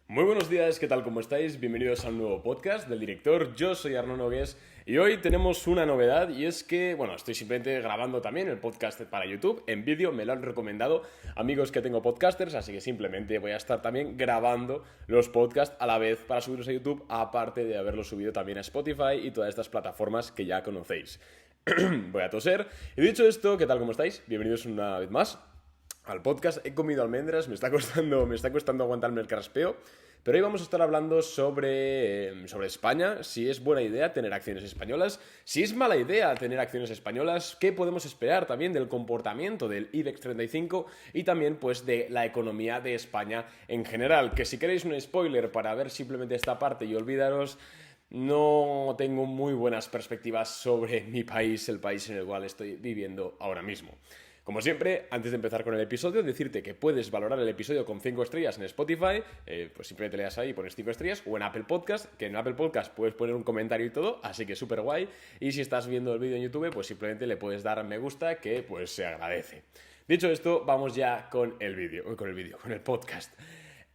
Muy buenos días, ¿qué tal? ¿Cómo estáis? Bienvenidos a un nuevo podcast del director. Yo soy Arnaud Nogués y hoy tenemos una novedad y es que, estoy simplemente grabando también el podcast para YouTube. En vídeo me lo han recomendado amigos que tengo podcasters, así que simplemente voy a estar también grabando los podcasts a la vez para subirlos a YouTube, aparte de haberlos subido también a Spotify y todas estas plataformas que ya conocéis. Voy a toser. Y dicho esto, ¿qué tal? ¿Cómo estáis? Bienvenidos una vez más al podcast. He comido almendras, me está costando aguantarme el carraspeo, pero hoy vamos a estar hablando sobre España, si es buena idea tener acciones españolas, si es mala idea tener acciones españolas, qué podemos esperar también del comportamiento del IBEX 35 y también pues de la economía de España en general, que si queréis un spoiler para ver simplemente esta parte y olvidaros, no tengo muy buenas perspectivas sobre mi país, el país en el cual estoy viviendo ahora mismo. Como siempre, antes de empezar con el episodio, decirte que puedes valorar el episodio con 5 estrellas en Spotify, pues simplemente le das ahí y pones 5 estrellas, o en Apple Podcast, que en Apple Podcast puedes poner un comentario y todo, así que súper guay. Y si estás viendo el vídeo en YouTube, pues simplemente le puedes dar a me gusta, que pues se agradece. Dicho esto, vamos ya con el podcast.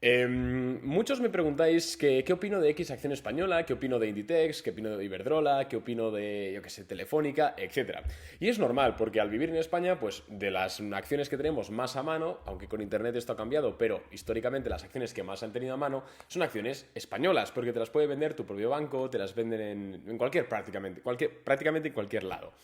Muchos me preguntáis qué opino de X acción española, qué opino de Inditex, qué opino de Iberdrola, qué opino de, Telefónica, etc. Y es normal, porque al vivir en España, pues de las acciones que tenemos más a mano, aunque con internet esto ha cambiado, pero históricamente las acciones que más han tenido a mano son acciones españolas, porque te las puede vender tu propio banco, te las venden en prácticamente en cualquier lado.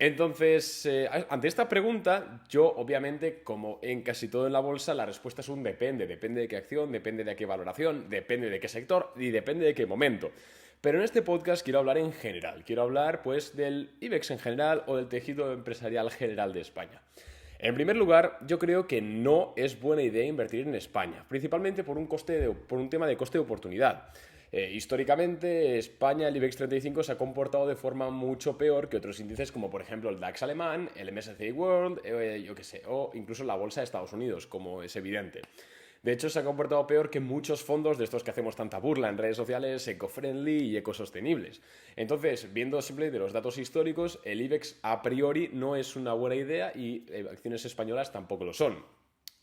Entonces, ante esta pregunta, yo obviamente, como en casi todo en la bolsa, la respuesta es un depende. Depende de qué acción, depende de qué valoración, depende de qué sector y depende de qué momento. Pero en este podcast quiero hablar en general. Quiero hablar pues del IBEX en general o del tejido empresarial general de España. En primer lugar, yo creo que no es buena idea invertir en España, principalmente por un tema de coste de oportunidad. Históricamente, España, el IBEX 35, se ha comportado de forma mucho peor que otros índices como por ejemplo el DAX alemán, el MSCI World, o incluso la bolsa de Estados Unidos, como es evidente. De hecho, se ha comportado peor que muchos fondos de estos que hacemos tanta burla en redes sociales, eco-friendly y ecosostenibles. Entonces, viendo simplemente los datos históricos, el IBEX a priori no es una buena idea y acciones españolas tampoco lo son.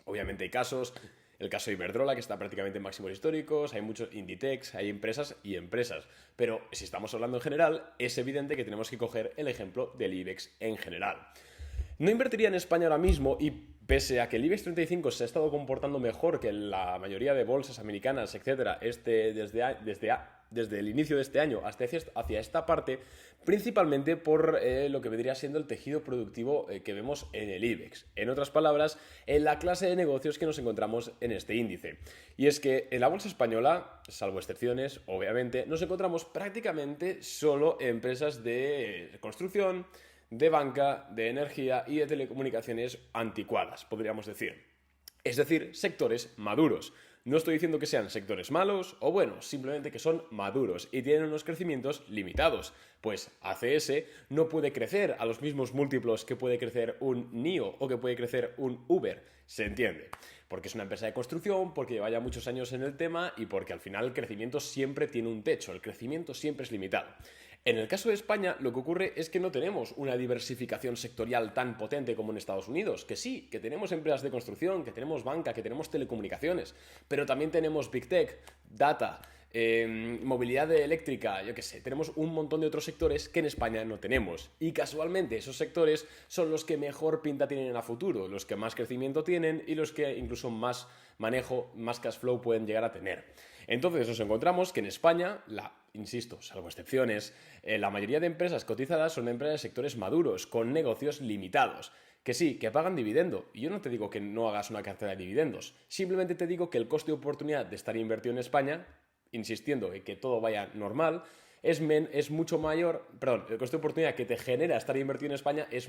Obviamente hay casos, el caso de Iberdrola, que está prácticamente en máximos históricos, hay muchos Inditex, hay empresas y empresas. Pero si estamos hablando en general, es evidente que tenemos que coger el ejemplo del IBEX en general. No invertiría en España ahora mismo y pese a que el IBEX 35 se ha estado comportando mejor que la mayoría de bolsas americanas, etcétera, desde el inicio de este año hasta hacia esta parte, principalmente por lo que vendría siendo el tejido productivo que vemos en el IBEX. En otras palabras, en la clase de negocios que nos encontramos en este índice. Y es que en la bolsa española, salvo excepciones, obviamente, nos encontramos prácticamente solo empresas de construcción, de banca, de energía y de telecomunicaciones anticuadas, podríamos decir. Es decir, sectores maduros. No estoy diciendo que sean sectores malos o buenos, simplemente que son maduros y tienen unos crecimientos limitados. Pues ACS no puede crecer a los mismos múltiplos que puede crecer un NIO o que puede crecer un Uber, se entiende. Porque es una empresa de construcción, porque lleva ya muchos años en el tema y porque al final el crecimiento siempre tiene un techo, el crecimiento siempre es limitado. En el caso de España, lo que ocurre es que no tenemos una diversificación sectorial tan potente como en Estados Unidos, que sí, que tenemos empresas de construcción, que tenemos banca, que tenemos telecomunicaciones, pero también tenemos Big Tech, Data, movilidad eléctrica, tenemos un montón de otros sectores que en España no tenemos. Y casualmente esos sectores son los que mejor pinta tienen en el futuro, los que más crecimiento tienen y los que incluso más manejo, más cash flow pueden llegar a tener. Entonces nos encontramos que en España, insisto, salvo excepciones, la mayoría de empresas cotizadas son empresas de sectores maduros, con negocios limitados. Que sí, que pagan dividendo. Y yo no te digo que no hagas una cartera de dividendos. Simplemente te digo que el coste de oportunidad de estar invertido en España, insistiendo en que todo vaya normal, es mucho mayor, el coste de oportunidad que te genera estar invertido en España es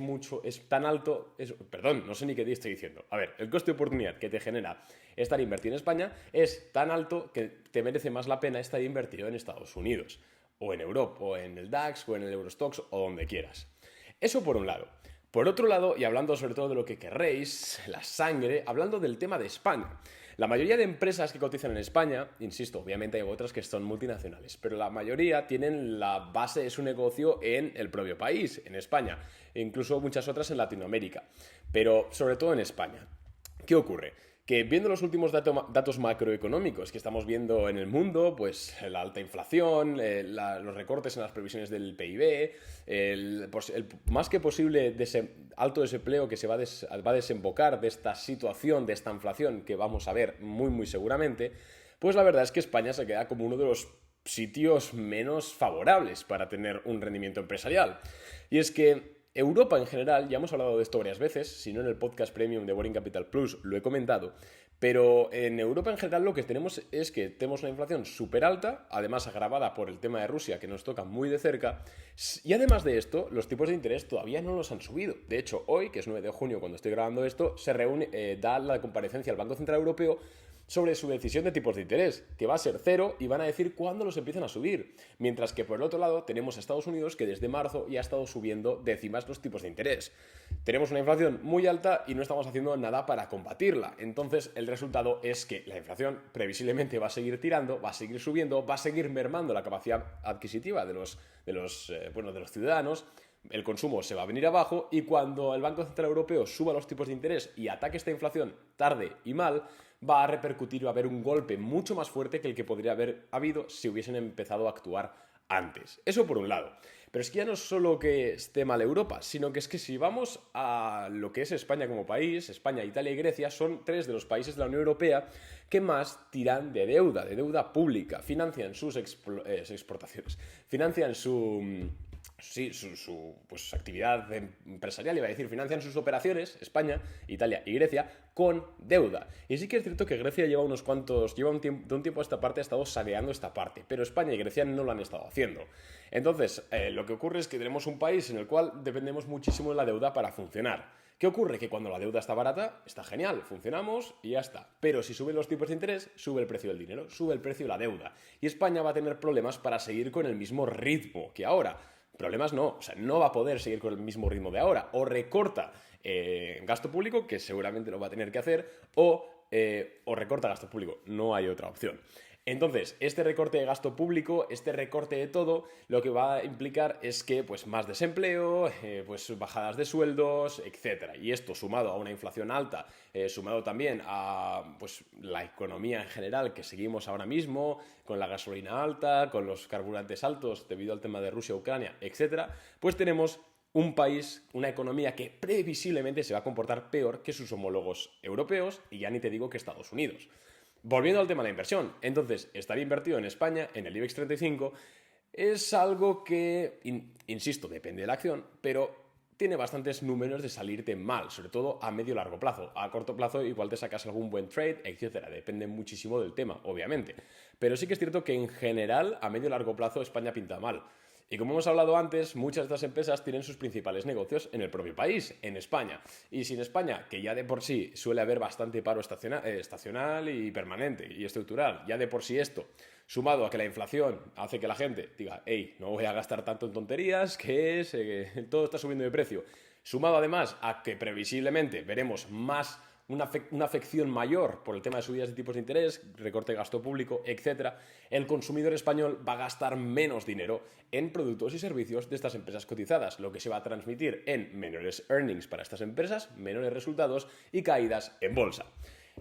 tan alto, no sé ni qué te estoy diciendo. A ver, el coste de oportunidad que te genera estar invertido en España es tan alto que te merece más la pena estar invertido en Estados Unidos, o en Europa, o en el DAX, o en el Eurostoxx, o donde quieras. Eso por un lado. Por otro lado, y hablando sobre todo de lo que querréis, la sangre, hablando del tema de España. La mayoría de empresas que cotizan en España, insisto, obviamente hay otras que son multinacionales, pero la mayoría tienen la base de su negocio en el propio país, en España, e incluso muchas otras en Latinoamérica, pero sobre todo en España. ¿Qué ocurre? que viendo los últimos datos macroeconómicos que estamos viendo en el mundo, pues la alta inflación, los recortes en las previsiones del PIB, el más que posible alto desempleo que se va a desembocar de esta situación, de esta inflación que vamos a ver muy muy seguramente, pues la verdad es que España se queda como uno de los sitios menos favorables para tener un rendimiento empresarial. Y es que Europa en general, ya hemos hablado de esto varias veces, si no en el podcast premium de Boring Capital Plus lo he comentado, pero en Europa en general lo que tenemos es que tenemos una inflación súper alta, además agravada por el tema de Rusia que nos toca muy de cerca, y además de esto, los tipos de interés todavía no los han subido. De hecho, hoy, que es 9 de junio cuando estoy grabando esto, se reúne, da la comparecencia al Banco Central Europeo sobre su decisión de tipos de interés, que va a ser cero y van a decir cuándo los empiezan a subir. Mientras que por el otro lado tenemos a Estados Unidos que desde marzo ya ha estado subiendo décimas los tipos de interés. Tenemos una inflación muy alta y no estamos haciendo nada para combatirla. Entonces el resultado es que la inflación previsiblemente va a seguir tirando, va a seguir subiendo, va a seguir mermando la capacidad adquisitiva de los ciudadanos. El consumo se va a venir abajo y cuando el Banco Central Europeo suba los tipos de interés y ataque esta inflación tarde y mal, va a repercutir, va a haber un golpe mucho más fuerte que el que podría haber habido si hubiesen empezado a actuar antes. Eso por un lado. Pero es que ya no es solo que esté mal Europa, sino que es que si vamos a lo que es España como país, España, Italia y Grecia son 3 de los países de la Unión Europea que más tiran de deuda pública, financian sus exportaciones, financian su actividad empresarial, iba a decir, financian sus operaciones, España, Italia y Grecia, con deuda. Y sí que es cierto que Grecia lleva un tiempo a esta parte ha estado saneando esta parte, pero España y Grecia no lo han estado haciendo. Entonces, lo que ocurre es que tenemos un país en el cual dependemos muchísimo de la deuda para funcionar. ¿Qué ocurre? Que cuando la deuda está barata, está genial, funcionamos y ya está. Pero si suben los tipos de interés, sube el precio del dinero, sube el precio de la deuda. Y España va a tener problemas para seguir con el mismo ritmo que ahora. Problemas no, o sea, no va a poder seguir con el mismo ritmo de ahora. O recorta gasto público, que seguramente lo va a tener que hacer, o recorta gasto público. No hay otra opción. Entonces, este recorte de gasto público, este recorte de todo, lo que va a implicar es que pues, más desempleo, pues, bajadas de sueldos, etc. Y esto sumado a una inflación alta, sumado también a pues, la economía en general que seguimos ahora mismo, con la gasolina alta, con los carburantes altos debido al tema de Rusia, Ucrania, etc., pues tenemos un país, una economía que previsiblemente se va a comportar peor que sus homólogos europeos y ya ni te digo que Estados Unidos. Volviendo al tema de la inversión, entonces, estar invertido en España, en el IBEX 35, es algo que, insisto, depende de la acción, pero tiene bastantes números de salirte mal, sobre todo a medio y largo plazo. A corto plazo igual te sacas algún buen trade, etcétera. Depende muchísimo del tema, obviamente. Pero sí que es cierto que en general, a medio y largo plazo, España pinta mal. Y como hemos hablado antes, muchas de estas empresas tienen sus principales negocios en el propio país, en España. Y si en España, que ya de por sí suele haber bastante paro estacional y permanente y estructural, ya de por sí esto, sumado a que la inflación hace que la gente diga, hey, no voy a gastar tanto en tonterías, que todo está subiendo de precio. Sumado además a que previsiblemente veremos más una afección mayor por el tema de subidas de tipos de interés, recorte de gasto público, etc., el consumidor español va a gastar menos dinero en productos y servicios de estas empresas cotizadas, lo que se va a transmitir en menores earnings para estas empresas, menores resultados y caídas en bolsa.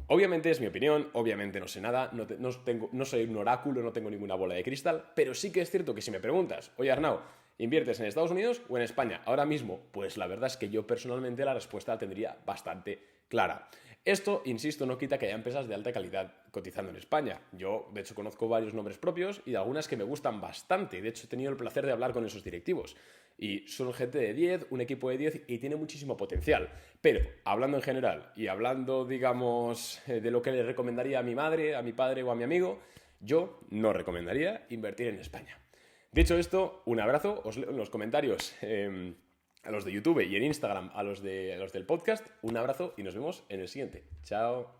Obviamente es mi opinión, obviamente no sé nada, no soy un oráculo, no tengo ninguna bola de cristal, pero sí que es cierto que si me preguntas, oye Arnau, ¿inviertes en Estados Unidos o en España? Ahora mismo, pues la verdad es que yo personalmente la respuesta la tendría bastante clara. Esto, insisto, no quita que haya empresas de alta calidad cotizando en España. Yo, de hecho, conozco varios nombres propios y algunas que me gustan bastante. De hecho, he tenido el placer de hablar con esos directivos. Y son gente de 10, un equipo de 10 y tiene muchísimo potencial. Pero, hablando en general y hablando, digamos, de lo que le recomendaría a mi madre, a mi padre o a mi amigo, yo no recomendaría invertir en España. Dicho esto, un abrazo, os leo en los comentarios a los de YouTube y en Instagram a los del podcast, un abrazo y nos vemos en el siguiente. Chao.